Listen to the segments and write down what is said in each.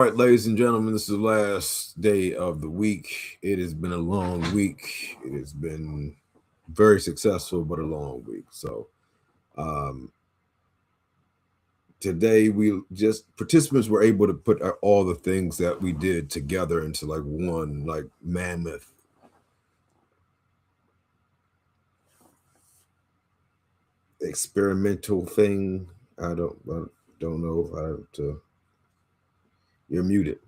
All right, ladies and gentlemen, this is the last day of the week. It has been a long week. It has been very successful, but a long week. So, um, today we just participants were able to put all the things that we did together into like one like mammoth experimental thing. I don't know if I have to. You're muted.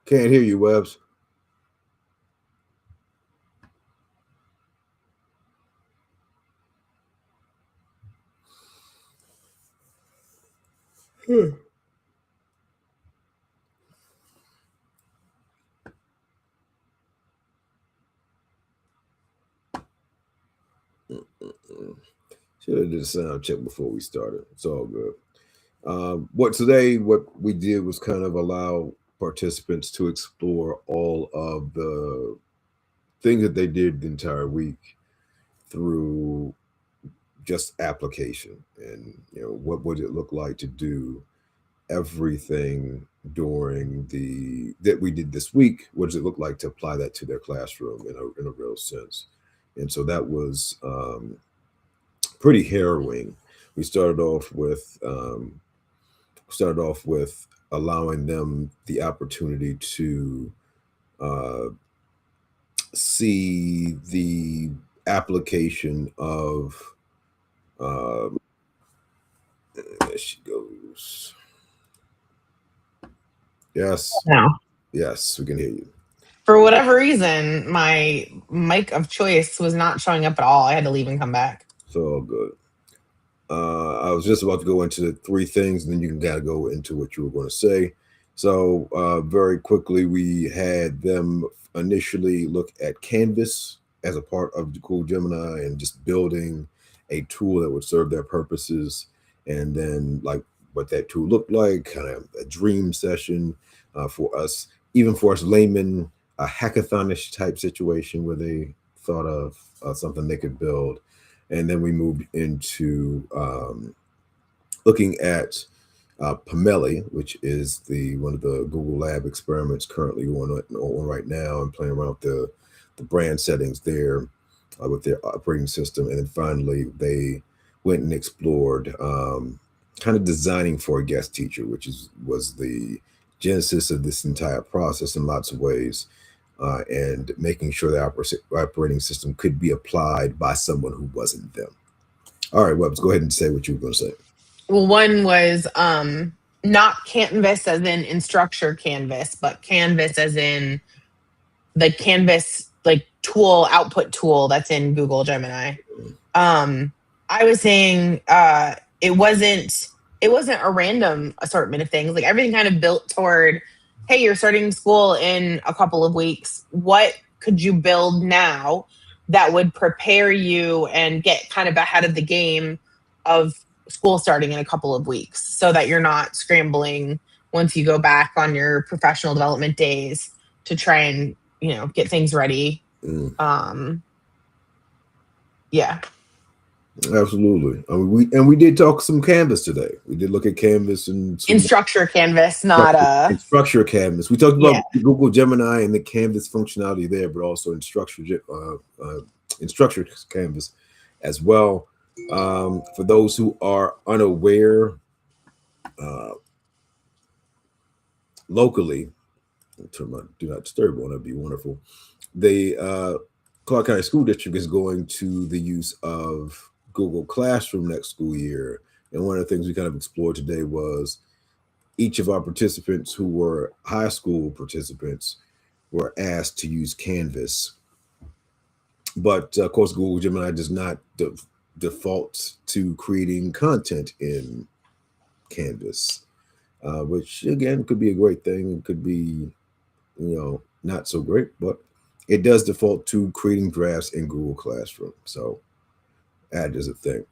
Can't hear you, Webs. Should have did a sound check before we started. It's all good. What we did was kind of allow participants to explore all of the things that they did the entire week through just application, and what would it look like to do everything during the that we did this week. What does it look like to apply that to their classroom in a real sense? And so that was pretty harrowing. We started off with allowing them the opportunity to uh, see the application of. Um, there she goes. Yes, No. yes, we can hear you. For whatever reason, my mic of choice was not showing up at all. I had to leave and come back. So all good. I was just about to go into the three things, and then you can kind of go into what you were going to say. So, very quickly, we had them initially look at Canvas as a part of the Cool Gemini and just building a tool that would serve their purposes. And then, like, what that tool looked like, kind of a dream session for us, even for us laymen, a hackathonish type situation where they thought of something they could build. And then we moved into looking at Pomeli, which is the one of the Google Lab experiments currently on right now, and playing around with the brand settings there with their operating system. And then finally, they went and explored kind of designing for a guest teacher, which was the genesis of this entire process in lots of ways. And making sure the operating system could be applied by someone who wasn't them. All right, Webbs, go ahead and say what you were going to say. Well, one was not Canvas as in Instructure Canvas, but Canvas as in the Canvas like tool output tool that's in Google Gemini. I was saying it wasn't a random assortment of things. Like everything kind of built toward, hey, you're starting school in a couple of weeks. What could you build now that would prepare you and get kind of ahead of the game of school starting in a couple of weeks so that you're not scrambling once you go back on your professional development days to try and, get things ready. Mm, Yeah. absolutely. I mean, we did talk some Canvas today. We did look at Canvas and some Instructure Canvas, not structure Canvas. We talked yeah. about Google Gemini and the Canvas functionality there, but also in structured Canvas as well. For those who are unaware, uh, locally, turn my do not disturb on. That'd be wonderful. The Clark County School District is going to the use of Google Classroom next school year. And one of the things we kind of explored today was each of our participants who were high school participants were asked to use Canvas. But of course, Google Gemini does not default to creating content in Canvas, which again could be a great thing. It could be, not so great, but it does default to creating drafts in Google Classroom. So that is a thing.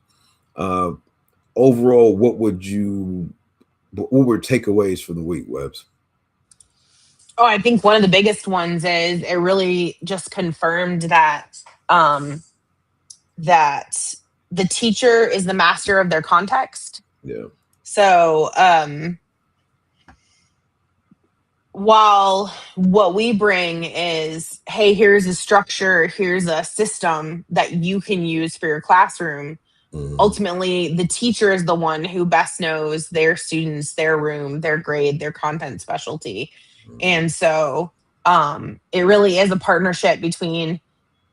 Uh, Overall, what were takeaways from the week, Webs? Oh, I think one of the biggest ones is it really just confirmed um, that the teacher is the master of their context. Yeah. So while what we bring is, hey, here's a structure, here's a system that you can use for your classroom, Mhm. ultimately the teacher is the one who best knows their students, their room, their grade, their content specialty. Mhm. And so it really is a partnership between,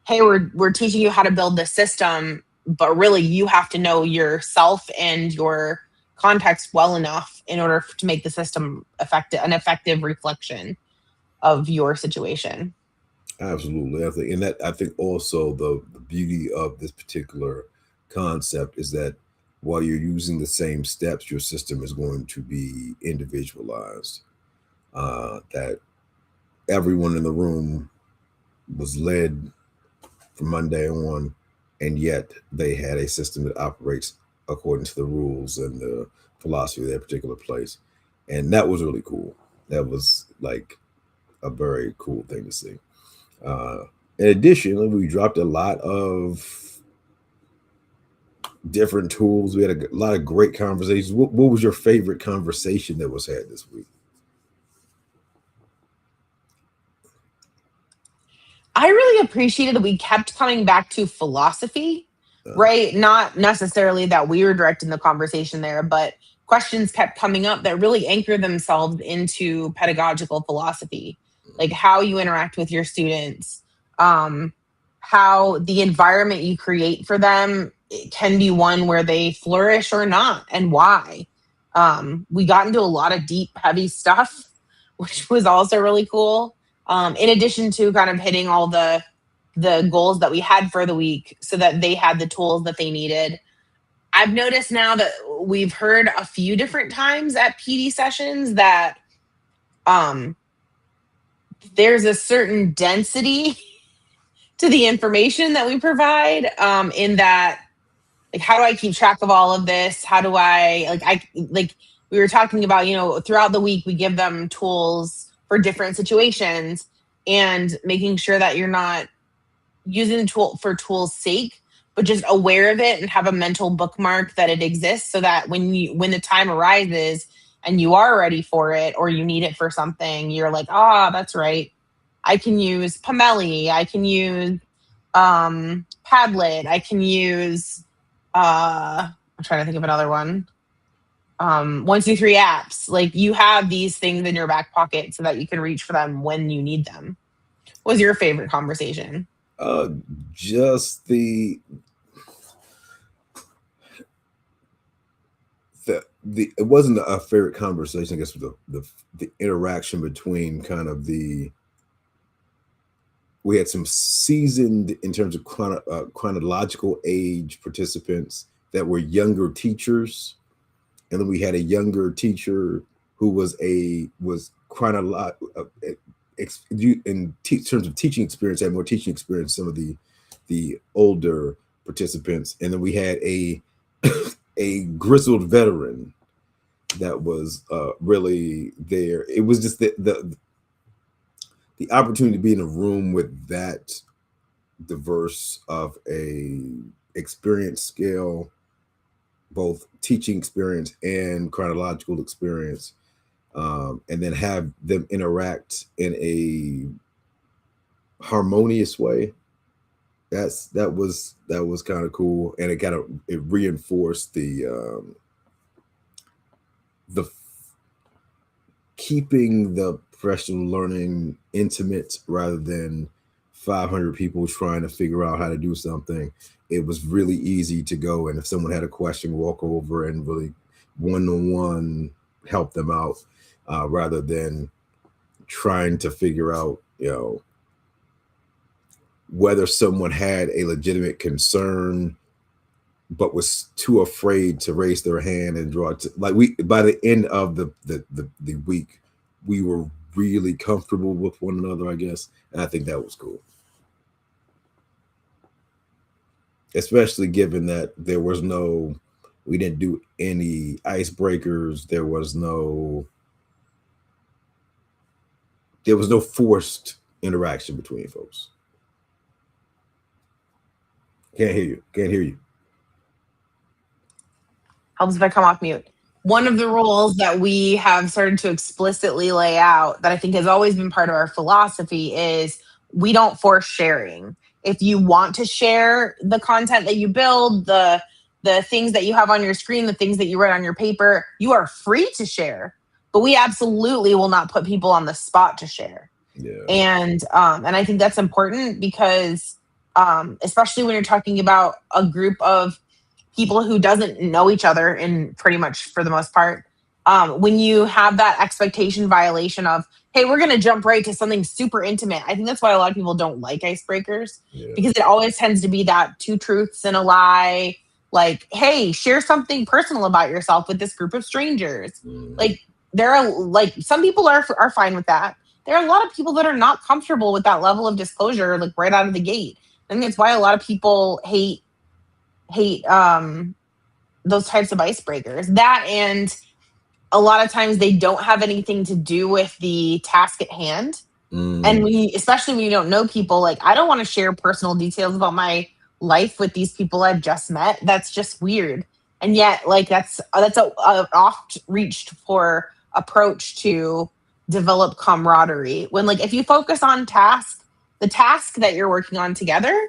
hey, we're teaching you how to build this system, but really you have to know yourself and your context well enough in order to make the system effective, an effective reflection of your situation. Absolutely. I think also the beauty of this particular concept is that while you're using the same steps, your system is going to be individualized. That everyone in the room was led from Monday on, and yet they had a system that operates according to the rules and the philosophy of their particular place. And that was really cool. That was like a very cool thing to see. Uh, in addition, we dropped a lot of different tools. We had a lot of great conversations. What was your favorite conversation that was had this week? I really appreciated that we kept coming back to philosophy, Uh, right? Not necessarily that we were directing the conversation there, but questions kept coming up that really anchor themselves into pedagogical philosophy, like how you interact with your students, um, how the environment you create for them it can be one where they flourish or not, and why. We got into a lot of deep, heavy stuff, which was also really cool, in addition to kind of hitting all the goals that we had for the week so that they had the tools that they needed. I've noticed now that we've heard a few different times at PD sessions that um, there's a certain density to the information that we provide, in that, like, how do I keep track of all of this? How do I we were talking about, throughout the week we give them tools for different situations, and making sure that you're not using the tool for tool's sake, but just aware of it and have a mental bookmark that it exists, so that when the time arises and you are ready for it or you need it for something, you're like, that's right. I can use Pomeli. I can use Padlet. I can use I'm trying to think of another one. 1, 2, 3 apps. Like, you have these things in your back pocket so that you can reach for them when you need them. What was your favorite conversation? uh, just the it wasn't a favorite conversation. I guess the interaction between kind of the we had some seasoned in terms of chronological age participants that were younger teachers, and then we had a younger teacher who was chronological terms of teaching experience, had more teaching experience than some of the older participants, and then we had a a grizzled veteran that was really there. It was just the opportunity to be in a room with that diverse of a experience scale, both teaching experience and chronological experience, and then have them interact in a harmonious way. That was kind of cool, and it reinforced the keeping the professional learning intimate rather than 500 people trying to figure out how to do something. It was really easy to go, and if someone had a question, walk over and really one-on-one help them out, rather than trying to figure out, whether someone had a legitimate concern but was too afraid to raise their hand and draw it. Like, we by the end of the week, we were really comfortable with one another, I guess, and I think that was cool, especially given that we didn't do any icebreakers. There was no there was no forced interaction between folks. Can't hear you. Can't hear you. Helps if I come off mute. One of the rules that we have started to explicitly lay out that I think has always been part of our philosophy is we don't force sharing. If you want to share the content that you build, the things that you have on your screen, the things that you write on your paper, you are free to share. But we absolutely will not put people on the spot to share. Yeah. And I think that's important because especially when you're talking about a group of people who doesn't know each other in pretty much for the most part, when you have that expectation violation of, hey, we're going to jump right to something super intimate. I think that's why a lot of people don't like icebreakers, because it always tends to be that two truths and a lie. Like, hey, share something personal about yourself with this group of strangers. Like, there are like some people are fine with that. There are a lot of people that are not comfortable with that level of disclosure, like right out of the gate. I think that's why a lot of people hate those types of icebreakers. That, and a lot of times they don't have anything to do with the task at hand. And especially when you don't know people, like I don't want to share personal details about my life with these people I've just met. That's just weird. And yet, like that's a oft reached for approach to develop camaraderie. When like if you focus on the task that you're working on together,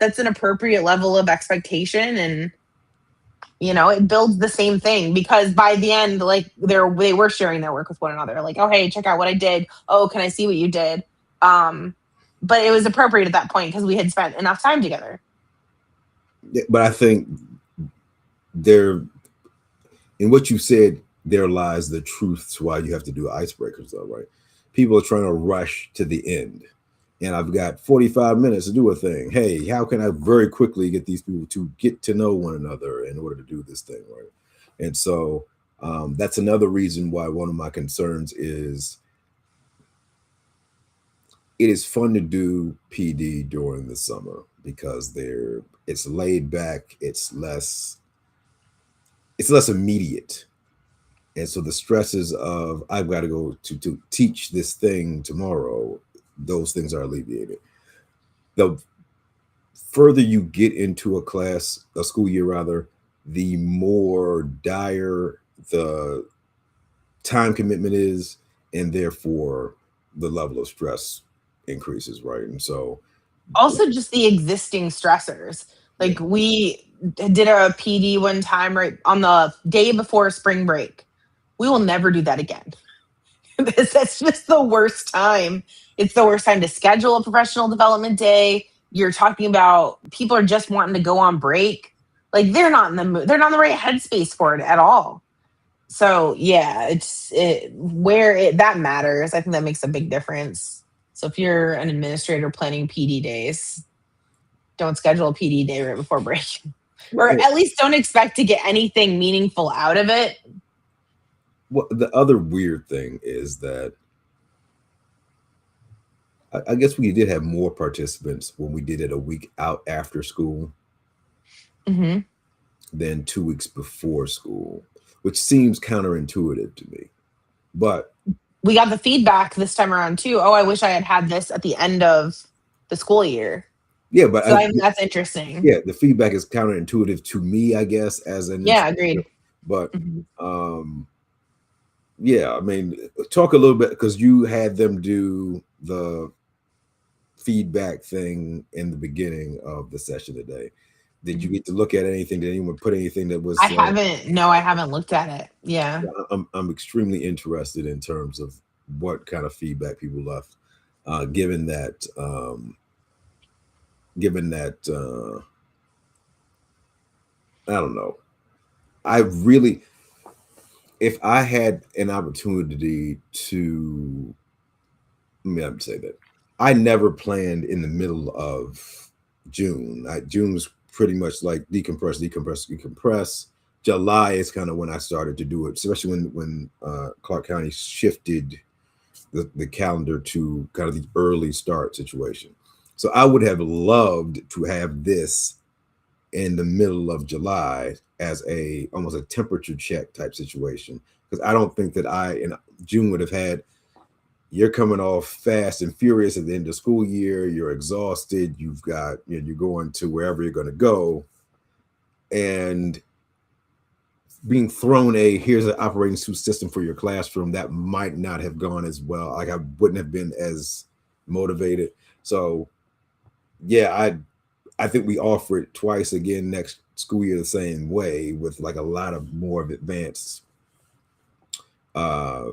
that's an appropriate level of expectation, and it builds the same thing, because by the end, like they were sharing their work with one another. Like, oh, hey, check out what I did. Oh, can I see what you did? But it was appropriate at that point because we had spent enough time together. Yeah, but I think in what you said, there lies the truth to why you have to do icebreakers, though, right? People are trying to rush to the end. And I've got 45 minutes to do a thing. Hey, how can I very quickly get these people to get to know one another in order to do this thing, right? And so that's another reason why one of my concerns is it is fun to do PD during the summer because it's laid back, it's less immediate. And so the stresses of I've got to go to teach this thing tomorrow, those things are alleviated. The further you get into a school year rather, the more dire the time commitment is, and therefore the level of stress increases, right? And so also just the existing stressors. Like we did a PD one time right on the day before spring break. We will never do that again. That's just the worst time. It's the worst time to schedule a professional development day. You're talking about people are just wanting to go on break. Like they're not in the mood. They're not in the right headspace for it at all. So yeah, that matters. I think that makes a big difference. So if you're an administrator planning PD days, don't schedule a PD day right before break. Or at least don't expect to get anything meaningful out of it. Well, the other weird thing is that I guess we did have more participants when we did it a week out after school than 2 weeks before school, which seems counterintuitive to me. But we got the feedback this time around too. Oh, I wish I had this at the end of the school year. Yeah, but that's interesting. Yeah, the feedback is counterintuitive to me, I guess, agreed. But yeah, I mean, talk a little bit because you had them do the feedback thing in the beginning of the session today. Did you get to look at anything? Did anyone put anything that was? I haven't. No, I haven't looked at it. Yeah. I'm extremely interested in terms of what kind of feedback people left, given that I don't know. If I had an opportunity to, let me say that I never planned in the middle of June. June was pretty much like decompress. July is kind of when I started to do it, especially when Clark County shifted the calendar to kind of the early start situation. So I would have loved to have this in the middle of July as almost a temperature check type situation, because I don't think that I in June would have had you're coming off fast and furious at the end of the school year. You're exhausted. You've got, you're going to wherever you're going to go, and being thrown here's an operating system for your classroom that might not have gone as well. Like I wouldn't have been as motivated. So yeah, I think we offer it twice again next school year the same way, with like a lot of more of advanced uh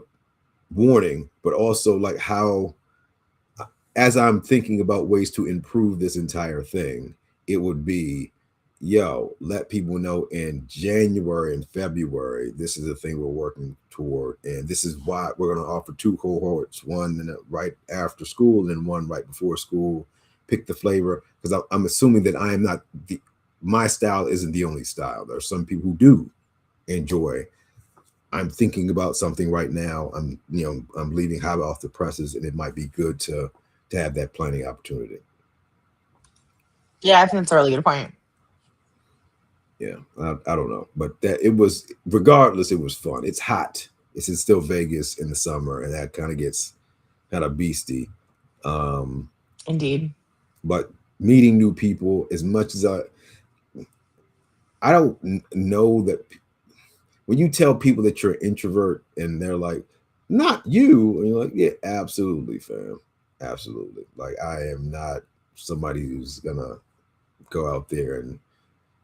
warning, but also like how, as I'm thinking about ways to improve this entire thing, it would be, yo, let people know in January and February, this is the thing we're working toward. And this is why we're going to offer two cohorts, one right after school and one right before school. Pick the flavor, because I'm assuming that I am not my style isn't the only style. There are some people who do enjoy. I'm thinking about something right now. I'm leaving hot off the presses, and it might be good to have that planning opportunity. Yeah, I think that's a really good point. Yeah, I don't know, but that it was, regardless, it was fun. It's hot. It's still Vegas in the summer, and that kind of gets kind of beastie. Indeed. But meeting new people, as much as I don't know that when you tell people that you're an introvert and they're like, not you, and you're like, yeah, absolutely, fam. Absolutely. Like, I am not somebody who's gonna go out there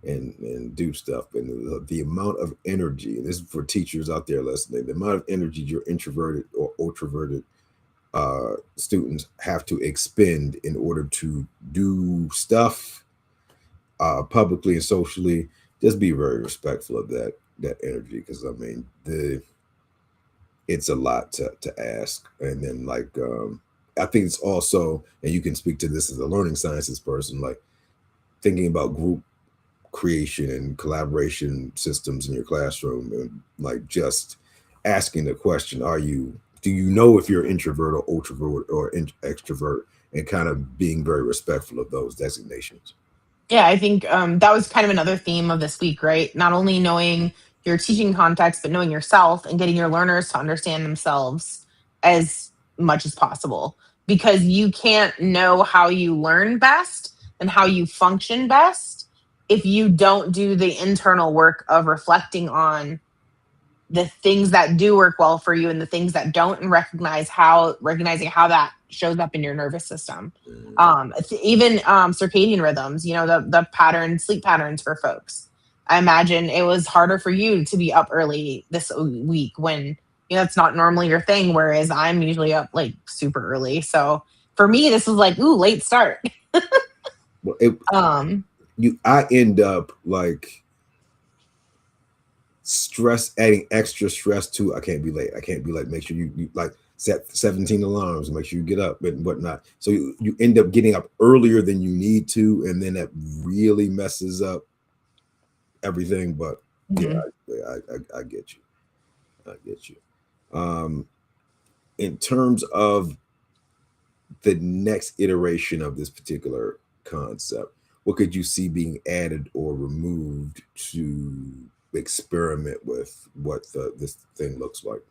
and do stuff. And the amount of energy, and this is for teachers out there listening, the amount of energy your introverted or ultraverted students have to expend in order to do stuff publicly and socially, just be very respectful of that energy, because I mean it's a lot to ask. And then like I think it's also, and you can speak to this as a learning sciences person, like thinking about group creation and collaboration systems in your classroom, and like just asking the question, do you know if you're introvert or ultravert or extrovert, and kind of being very respectful of those designations. Yeah, I think that was kind of another theme of this week, right? Not only knowing your teaching context, but knowing yourself and getting your learners to understand themselves as much as possible. Because you can't know how you learn best and how you function best if you don't do the internal work of reflecting on the things that do work well for you and the things that don't, and recognizing how that shows up in your nervous system. Even circadian rhythms, the sleep patterns for folks. I imagine it was harder for you to be up early this week when it's not normally your thing, whereas I'm usually up like super early. So for me, this was like, ooh, late start. Well, I end up like adding extra stress to, I can't be late. I can't be late. Make sure you like set 17 alarms, make sure you get up and whatnot. So you end up getting up earlier than you need to, and then that really messes up everything. But yeah, I get you. I get you. In terms of the next iteration of this particular concept, what could you see being added or removed to experiment with what this thing looks like?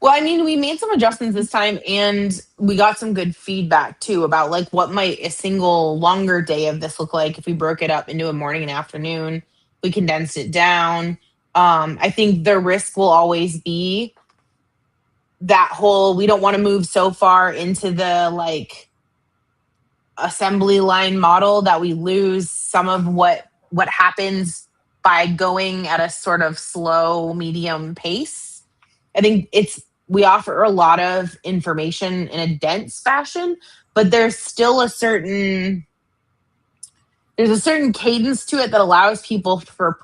Well, I mean, we made some adjustments this time, and we got some good feedback too about like what might a single longer day of this look like if we broke it up into a morning and afternoon. We condensed it down. I think the risk will always be that whole, we don't want to move so far into the like assembly line model that we lose some of what happens by going at a sort of slow medium pace. I think we offer a lot of information in a dense fashion, but there's still a certain cadence to it that allows people for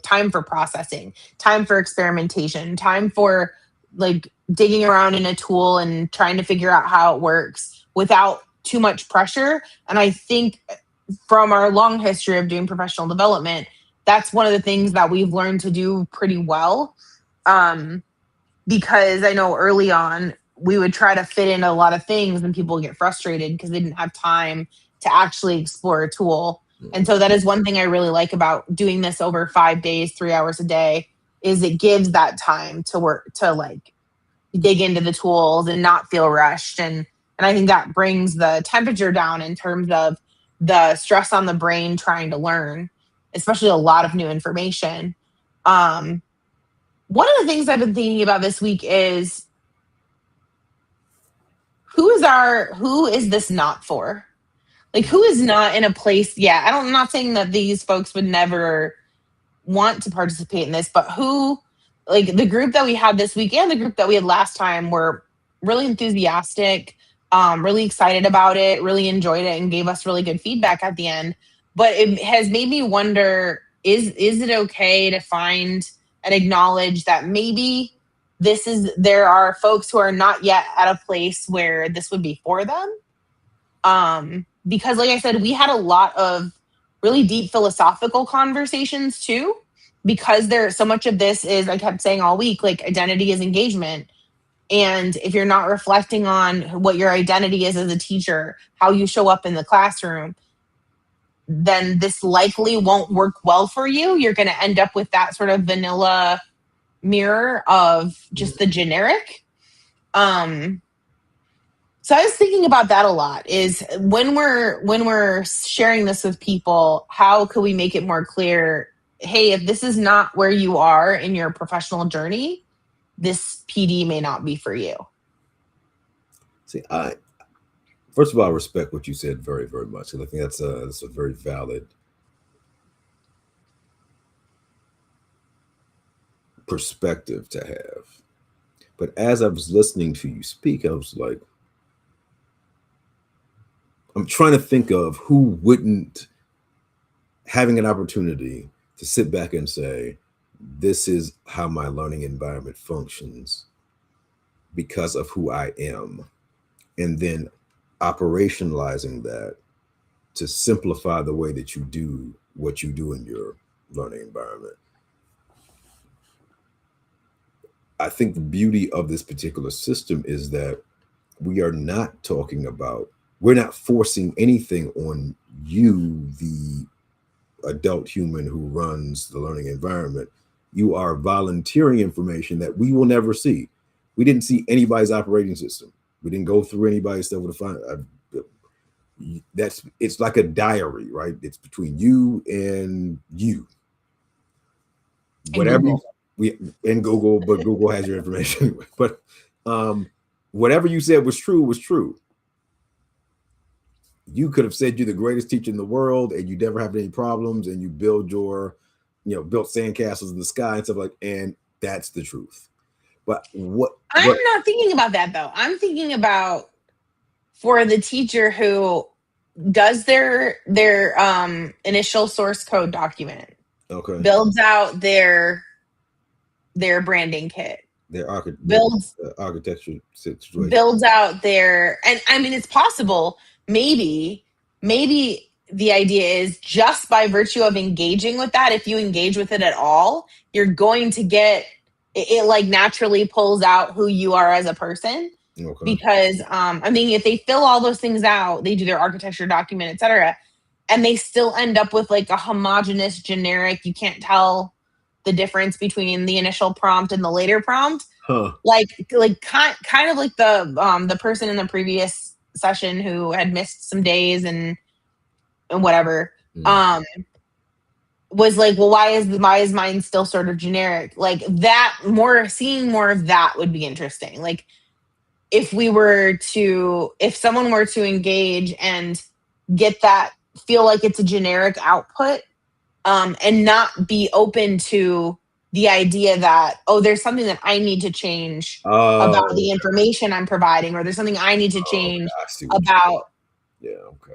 time for processing, time for experimentation, time for like digging around in a tool and trying to figure out how it works without too much pressure. And I think from our long history of doing professional development, that's one of the things that we've learned to do pretty well. Because I know early on we would try to fit in a lot of things and people get frustrated because they didn't have time to actually explore a tool. And so that is one thing I really like about doing this over 5 days, 3 hours a day, is it gives that time to work, to like dig into the tools and not feel rushed. And I think that brings the temperature down in terms of the stress on the brain trying to learn, especially a lot of new information. Um, One of the things I've been thinking about this week is who is this not for? Like, who is not in a place? Yeah, I'm not saying that these folks would never want to participate in this, but who, like the group that we had this week and the group that we had last time, were really enthusiastic, really excited about it, really enjoyed it, and gave us really good feedback at the end. But it has made me wonder: is it okay to find and acknowledge that maybe there are folks who are not yet at a place where this would be for them? Because, like I said, we had a lot of really deep philosophical conversations too, because there's so much of this is, I kept saying all week, like, identity is engagement. And if you're not reflecting on what your identity is as a teacher, how you show up in the classroom, then this likely won't work well for you. You're going to end up with that sort of vanilla mirror of just the generic. So I was thinking about that a lot, is when we're sharing this with people, how could we make it more clear? Hey, if this is not where you are in your professional journey, this PD may not be for you. See, first of all, I respect what you said very, very much, and I think that's a very valid perspective to have. But as I was listening to you speak, I was like, I'm trying to think of who wouldn't, having an opportunity to sit back and say, this is how my learning environment functions because of who I am, and then operationalizing that to simplify the way that you do what you do in your learning environment. I think the beauty of this particular system is that we are not talking about, we're not forcing anything on you, the adult human who runs the learning environment. You are volunteering information that we will never see. We didn't see anybody's operating system. We didn't go through anybody's stuff to find. It's like a diary, right? It's between you and you. Whatever we in Google, but Google has your information anyway. But whatever you said was true was true. You could have said you're the greatest teacher in the world and you never have any problems, and you build built sandcastles in the sky and stuff like, and that's the truth. But I'm not thinking about that though. I'm thinking about for the teacher who does their initial source code document, okay, builds out their branding kit, their architecture situation, builds out their, and I mean, it's possible. Maybe the idea is just by virtue of engaging with that, if you engage with it at all, you're going to get it like naturally pulls out who you are as a person. Okay. Because I mean, if they fill all those things out, they do their architecture document, etc., and they still end up with like a homogenous, generic, you can't tell the difference between the initial prompt and the later prompt. Huh. Like kind of like the person in the previous session who had missed some days and whatever. Was like, well, why is mine still sort of generic? Like that, seeing more of that would be interesting. Like if someone were to engage and get that, feel like it's a generic output, and not be open to the idea that, there's something that I need to change about the information I'm providing, or there's something I need to change about. Yeah, okay.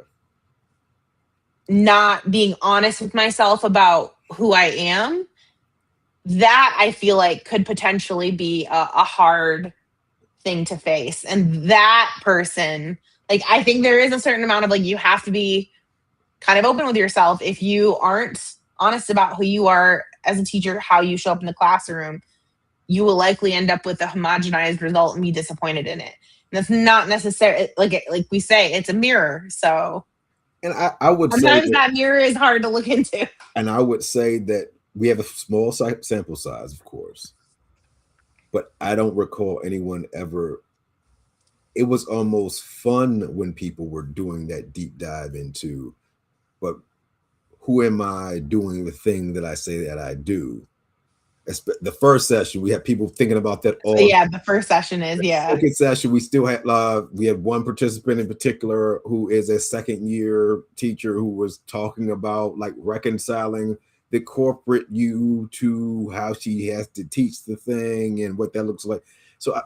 Not being honest with myself about who I am, that I feel like could potentially be a hard thing to face. And that person, like, I think there is a certain amount of like, you have to be kind of open with yourself. If you aren't honest about who you are as a teacher, how you show up in the classroom, you will likely end up with a homogenized result and be disappointed in it. And that's not necessarily like we say, it's a mirror. So, and I would sometimes say that mirror is hard to look into. And I would say that we have a small sample size, of course, but I don't recall anyone ever. It was almost fun when people were doing that deep dive into, but who am I doing the thing that I say that I do? The first session, we had people thinking about that all. Yeah, the first session is, yeah. Second session, we still had we had one participant in particular who is a second year teacher who was talking about like reconciling the corporate you to how she has to teach the thing and what that looks like. So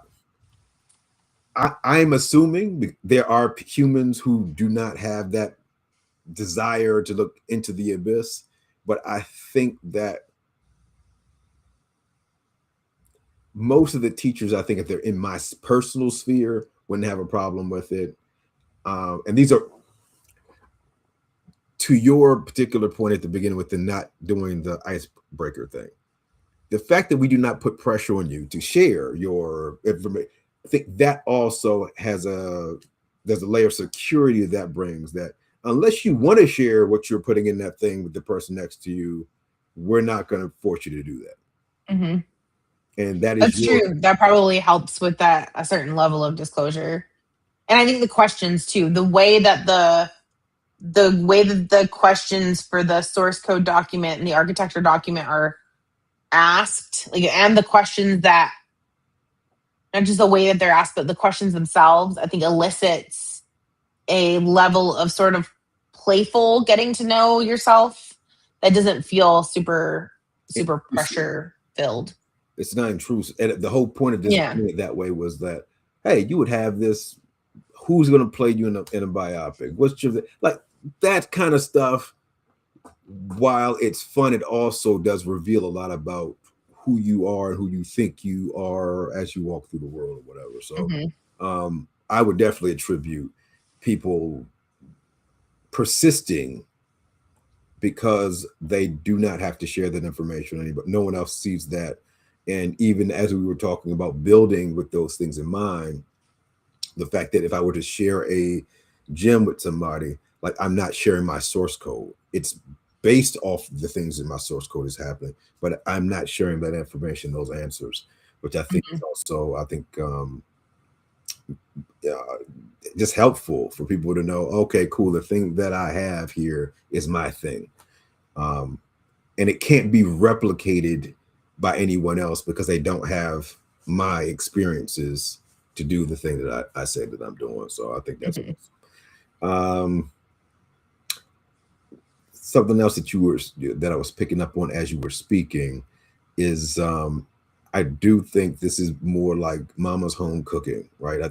I'm assuming there are humans who do not have that desire to look into the abyss, but I think that most of the teachers, I think if they're in my personal sphere, wouldn't have a problem with it. And these are, to your particular point at the beginning with the not doing the icebreaker thing. The fact that we do not put pressure on you to share your information, I think that also there's a layer of security that brings, that unless you want to share what you're putting in that thing with the person next to you, we're not going to force you to do that. Mm-hmm. And that's true. That probably helps with a certain level of disclosure. And I think the questions too, the way that the questions for the source code document and the architecture document are asked, like, and the questions that, not just the way that they're asked, but the questions themselves, I think elicits a level of sort of playful getting to know yourself that doesn't feel super pressure filled. It's not intrusive. And the whole point of this doing it that way was that, hey, you would have this, who's going to play you in a biopic? What's your, like, that kind of stuff. While it's fun, it also does reveal a lot about who you are and who you think you are as you walk through the world or whatever. So I would definitely attribute people persisting because they do not have to share that information with anybody. No one else sees that. And even as we were talking about building with those things in mind, the fact that if I were to share a gem with somebody, like, I'm not sharing my source code. It's based off the things in my source code is happening, but I'm not sharing that information, those answers, which I think is also, just helpful for people to know, okay, cool, the thing that I have here is my thing. And it can't be replicated by anyone else because they don't have my experiences to do the thing that I said that I'm doing. So I think that's something else that I was picking up on as you were speaking is I do think this is more like mama's home cooking, right?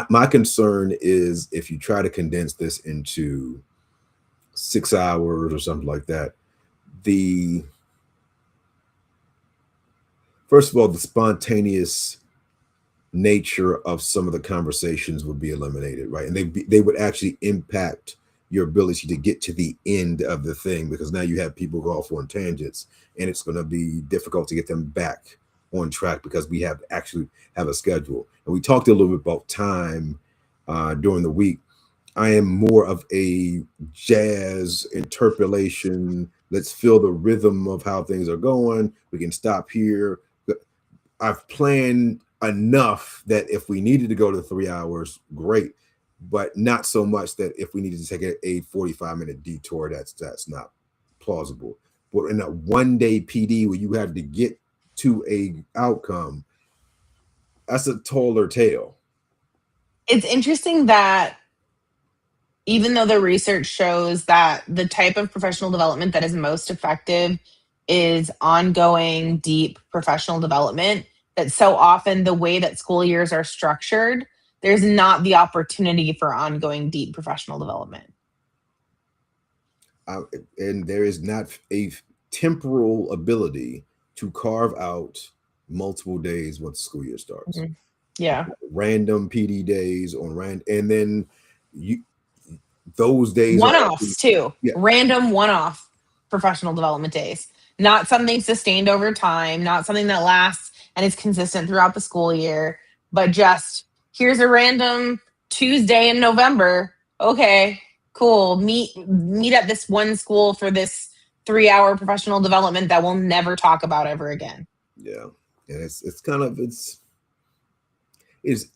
My concern is if you try to condense this into 6 hours or something like that, first of all, the spontaneous nature of some of the conversations would be eliminated, right? And they would actually impact your ability to get to the end of the thing, because now you have people go off on tangents and it's going to be difficult to get them back on track because we actually have a schedule. And we talked a little bit about time during the week. I am more of a jazz interpolation. Let's feel the rhythm of how things are going. We can stop here. I've planned enough that if we needed to go to 3 hours, great, but not so much that if we needed to take a 45-minute detour, that's not plausible. But in a one-day PD where you have to get to a outcome, that's a taller tale. It's interesting that even though the research shows that the type of professional development that is most effective is ongoing, deep professional development, that so often the way that school years are structured, there's not the opportunity for ongoing, deep professional development. And there is not a temporal ability to carve out multiple days once the school year starts. Yeah. Random PD days and then those days one-offs too. Yeah. Random one-off professional development days. Not something sustained over time, not something that lasts and is consistent throughout the school year, but just here's a random Tuesday in November. Okay, cool. Meet at this one school for this 3-hour professional development that we'll never talk about ever again. Yeah. And it's kind of it's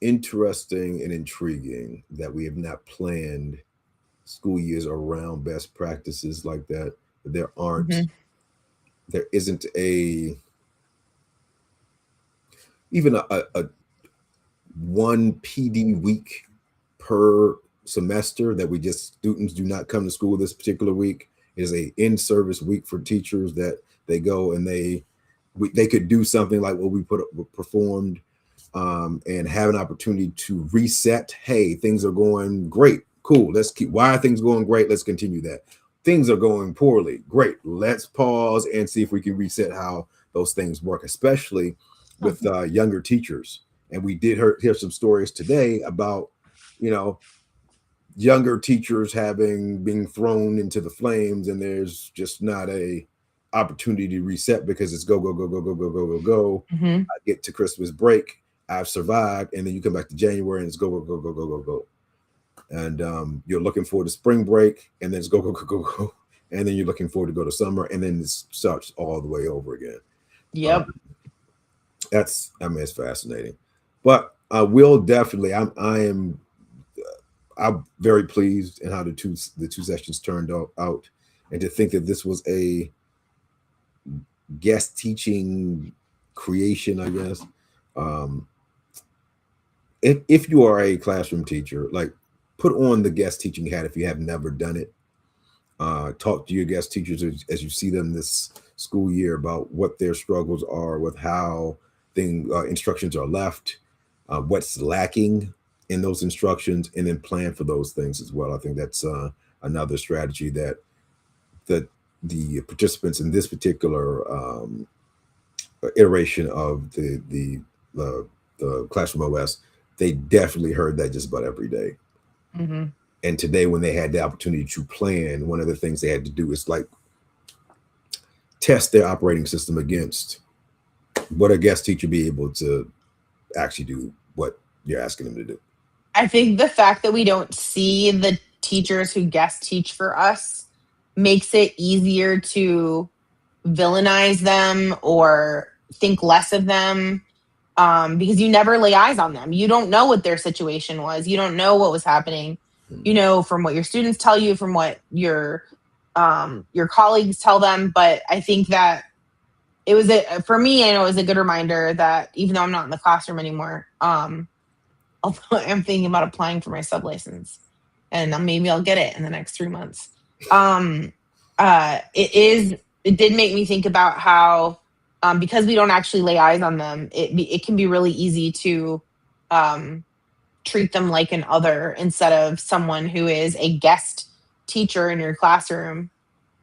interesting and intriguing that we have not planned school years around best practices like that. Mhm. There isn't a even a one PD week per semester that we just students do not come to school this particular week. It is a in-service week for teachers that they go and they could do something like what we performed, and have an opportunity to reset. Hey, things are going great, cool, let's keep. Why are things going great? Let's continue that. Things are going poorly, great, let's pause and see if we can reset how those things work, especially with younger teachers. And we did hear some stories today about, you know, younger teachers having being thrown into the flames, and there's just not a opportunity to reset because it's go go go go go go go go go. Mhm. I get to Christmas break, I've survived, and then you come back to January and it's go go go go go go go. And you're looking forward to spring break, and then it's go go go go go, and then you're looking forward to go to summer, and then it starts all the way over again. Yep. Um, that's, I mean, it's fascinating, but I will definitely. I'm very pleased in how the two sessions turned out, and to think that this was a guest teaching creation, I guess. Um, if you are a classroom teacher, like, put on the guest teaching hat if you have never done it. Talk to your guest teachers as you see them this school year about what their struggles are with how instructions are left, what's lacking in those instructions, and then plan for those things as well. I think that's another strategy that the participants in this particular iteration of the Classroom OS, they definitely heard that just about every day. Mhm. And today, when they had the opportunity to plan, one of the things they had to do is like test their operating system against what a guest teacher be able to actually do what you're asking them to do. I think the fact that we don't see the teachers who guest teach for us makes it easier to villainize them or think less of them, because you never lay eyes on them. You don't know what their situation was. You don't know what was happening. You know from what your students tell you, from what your colleagues tell them. But I think that it was for me. I know it was a good reminder that even though I'm not in the classroom anymore, although I'm thinking about applying for my sub license, and maybe I'll get it in the next 3 months. Um, it did make me think about how, because we don't actually lay eyes on them, it can be really easy to um, treat them like an other instead of someone who is a guest teacher in your classroom,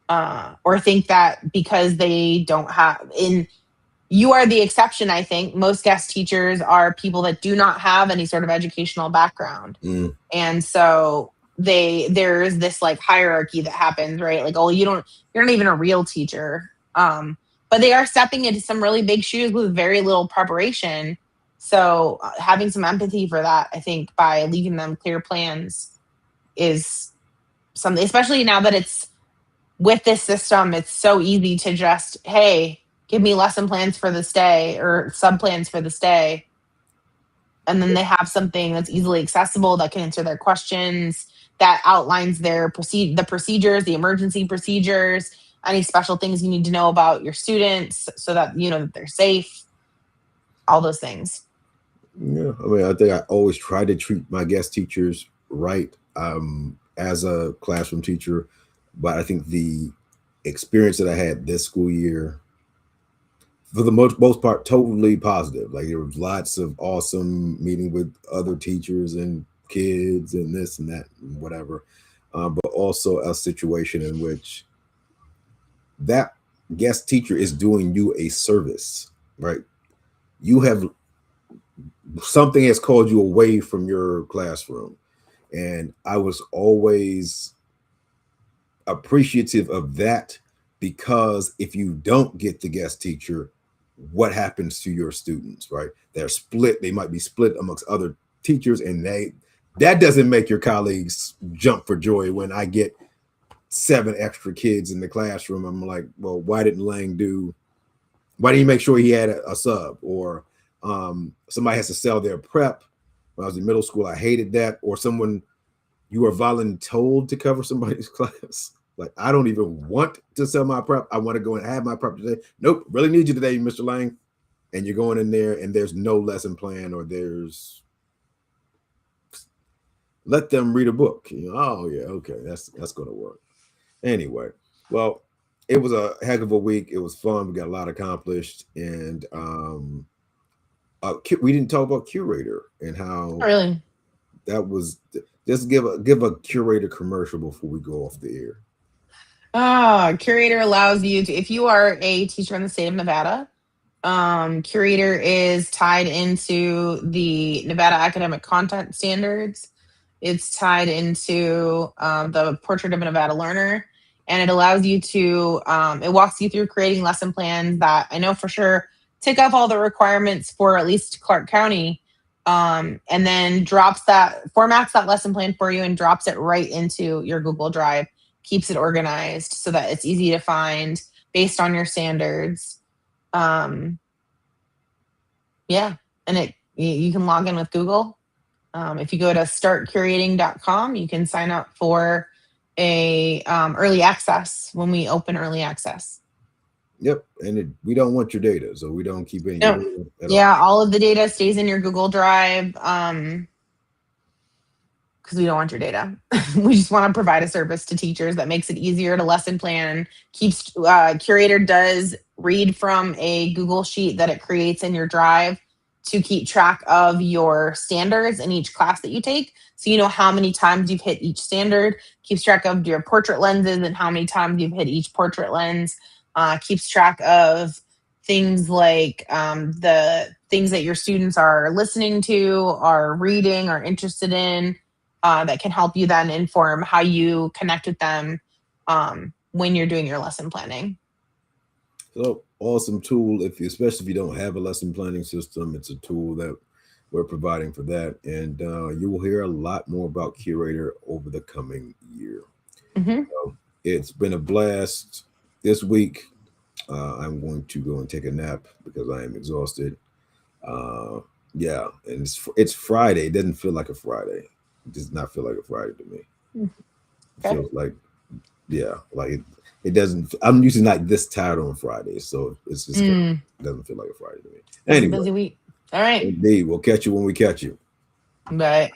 or think that because they don't have in you are the exception. I think most guest teachers are people that do not have any sort of educational background. Mm. And so there's this like hierarchy that happens, right? Like, oh, you're not even a real teacher. But they are stepping into some really big shoes with very little preparation. So having some empathy for that, I think, by leaving them clear plans is something, especially now that it's with this system, it's so easy to just, hey, give me lesson plans for this day or sub plans for this day. And then they have something that's easily accessible that can answer their questions, that outlines the procedures, the emergency procedures, any special things you need to know about your students so that you know that they're safe, all those things. Yeah, I mean, I think I always try to treat my guest teachers right, as a classroom teacher, but I think the experience that I had this school year, for the most part, totally positive. Like, there was lots of awesome meeting with other teachers and kids and this and that and whatever, but also a situation in which that guest teacher is doing you a service, right? You have something has called you away from your classroom, and I was always appreciative of that, because if you don't get the guest teacher, what happens to your students, right? They're split. They might be split amongst other teachers, and that doesn't make your colleagues jump for joy when I get 7 extra kids in the classroom. I'm like, well, why didn't Lang do Why didn't you make sure he had a sub? Or somebody has to sell their prep. When I was in middle school, I hated that. Or someone, you are voluntold to cover somebody's class. Like, I don't even want to sell my prep. I want to go and have my prep today. Nope, really need you today, Mr. Lang. And you're going in there and there's no lesson plan, or there's, let them read a book. You know, oh yeah, okay, that's going to work. Anyway, well, it was a heck of a week. It was fun. We got a lot accomplished, and we didn't talk about Curator and how Really? that was. Just give a Curator commercial before we go off the air. Curator allows you to, if you are a teacher in the state of Nevada, Curator is tied into the Nevada Academic Content Standards. It's tied into the Portrait of a Nevada Learner, and it allows you to, it walks you through creating lesson plans that I know for sure tick off all the requirements for at least Clark County, and then formats that lesson plan for you and drops it right into your Google Drive, keeps it organized so that it's easy to find based on your standards. Yeah, and you can log in with Google. If you go to startcurating.com, you can sign up for a early access when we open early access. Yep, and we don't want your data, so we don't keep any. No. Yeah, all of the data stays in your Google Drive because we don't want your data. We just want to provide a service to teachers that makes it easier to lesson plan. Curator does read from a Google sheet that it creates in your Drive to keep track of your standards in each class that you take. So you know how many times you've hit each standard, keeps track of your portrait lenses and how many times you've hit each portrait lens, keeps track of things like the things that your students are listening to, are reading, are interested in, that can help you then inform how you connect with them when you're doing your lesson planning. So awesome tool, especially if you don't have a lesson planning system. It's a tool that we're providing for that, and you will hear a lot more about Curator over the coming year. Mm-hmm. So it's been a blast this week. I'm going to go and take a nap because I am exhausted. Yeah, and it's Friday. It doesn't feel like a Friday. It does not feel like a Friday to me. Okay. It feels like, yeah, like it doesn't. I'm usually not this tired on Fridays, so it's just it doesn't feel like a Friday to me. Anyway, busy week. All right. Indeed, we'll catch you when we catch you. Bye.